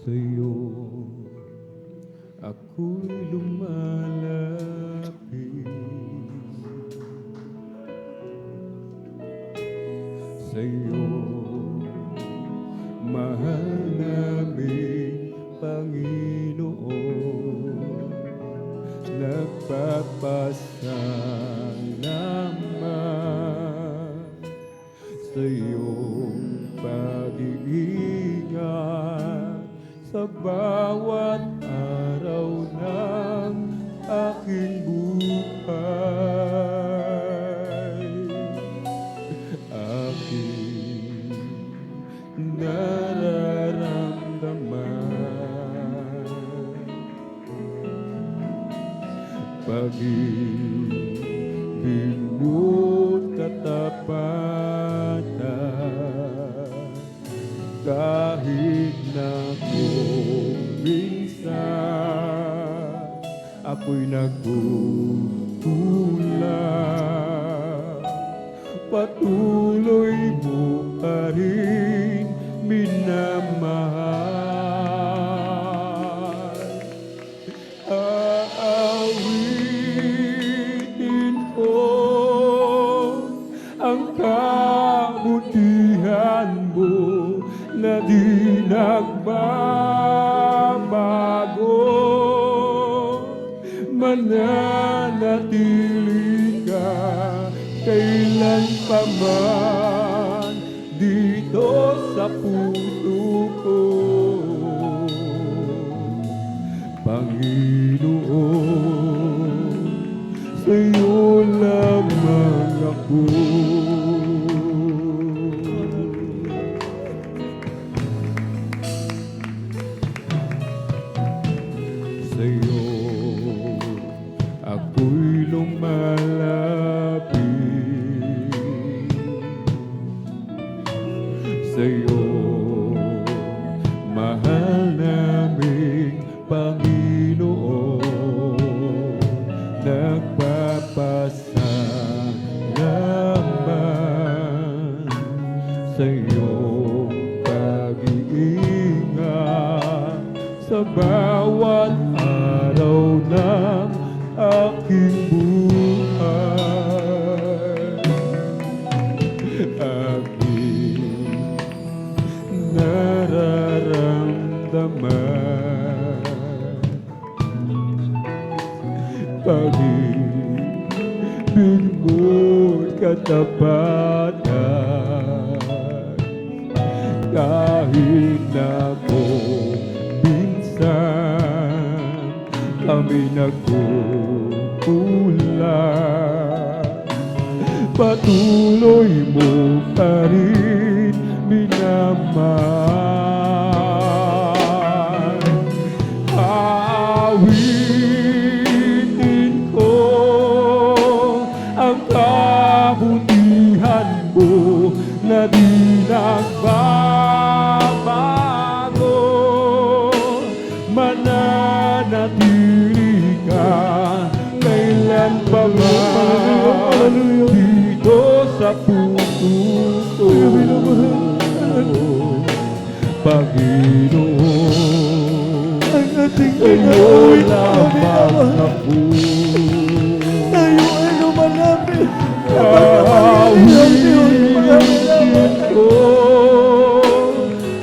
Sa'yo ako'y lumalapit, sa'yo mahal naming Panginoon, nagpapasalamat sa iyong pag-iingat sa bawat araw ng aking buhay. Aking nararamdaman pag-ibig mo't katapatan, kahit na kung minsan ako'y nagkukulang, patuloy mo pa rin minamahal. Aawitin ko ang kabutihan mo na di nagbabago, mananatili ka kailan pa man dito sa puso ko. Panginoon, sa'yo lamang ako. Sa'yo ako'y lumalapit, sa'yo mahal naming Panginoon, nagpapasalamat sa iyong pag-iingat sa bawat araw ng aking buhay. Aking nararamdaman pag-ibig mo't katapatan, kahit na kung minsan kami nagkukulang, patuloy mo pa rin minamahal. Aawitin ko ang kabutihan mo na di nagbabago, mananatili ka kailan pa man dito sa puso ko. Panginoon, sa'yo lamang ako. Tayo ay lumalapit. Aawitin ko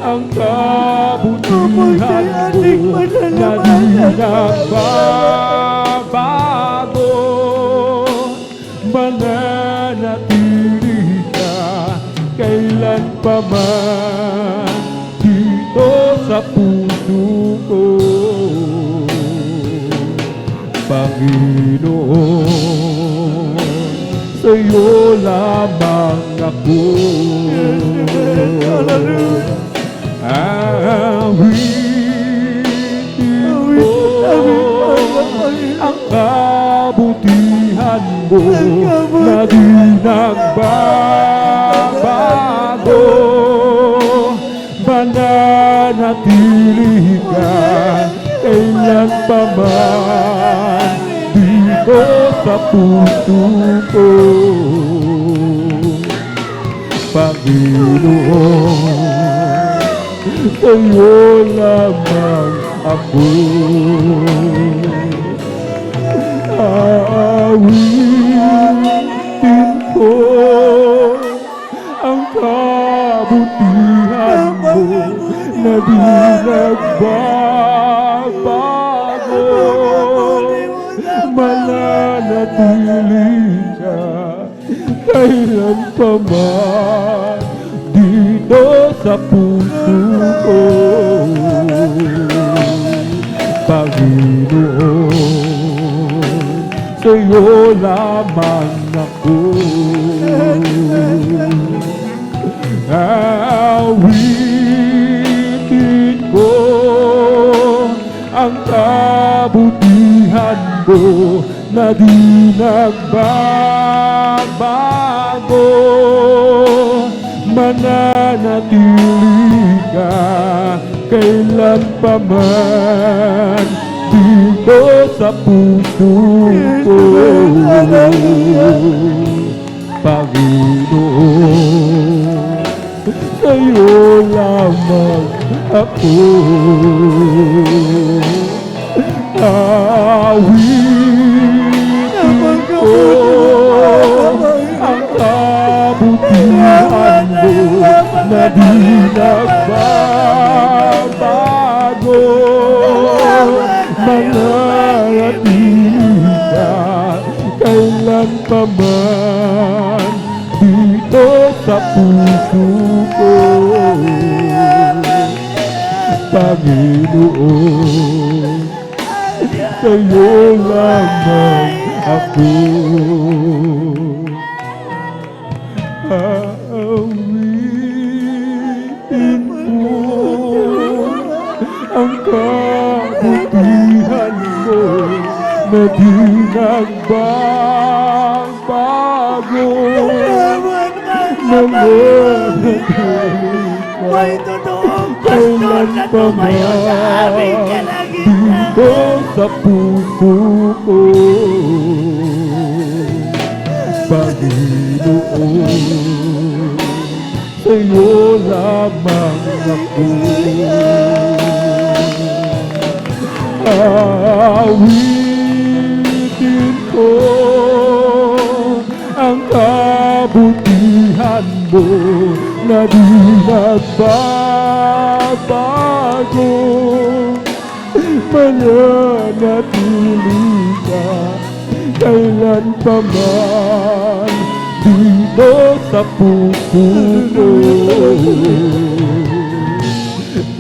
ang kabutihan mo na di nagbabago, mananatili ka kailan pa man dito sa puso ko. Panginoon, sa'yo lamang ako. Aawitin ko ang kabutihan mo na di nagbabago, mananatili ka kailan pa man dito sa puso ko. Panginoon, sa'yo lamang ako. Aawitin ko ang kabutihan mo na di nagbabago. Mananatili ka kailan pa man dito sa puso ko. Panginoon, sa'yo lamang ako. Awitin ko ang kabutihan mo na di nagbabago. Mananatili ka kailan pa man dito sa puso ko. Panginoon, sa'yo lamang ako. Awitin ko ang kabutihan mo na di nagbabago. Mananatili ka kailan pa man dito sa puso ko. Panginoon, sa'yo lamang ako. Aawitin ko ang kabutihan mo na di nagbabago. Mananatili May ka totoong kailan pastor na pa tumayo sa aming man kalagitnaan. dito sa puso ko. Panginoon, sa'yo lamang ako. Awitin ko ang kabutihan mo na di nagbabago. Mananatili ka kailan pa man dito sa puso ko.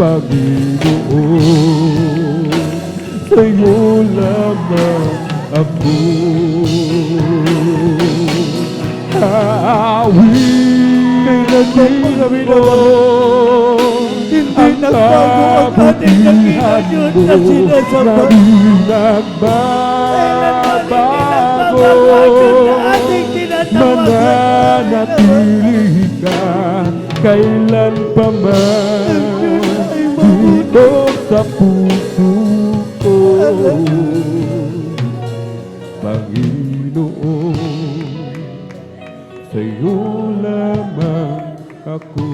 Panginoon, sa'yo lamang ako. Awitin ko ang kabutihan mo na di nagbabago. Mananatili ka kailan pa man dito sa puso ko. Panginoon, sa'yo lamang ako.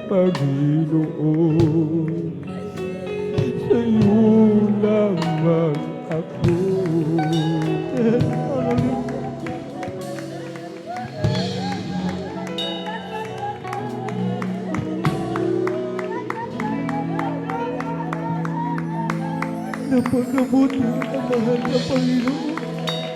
Panginoon, sa'yo lamang ako. Napakabuti ang mahal na Panginoon.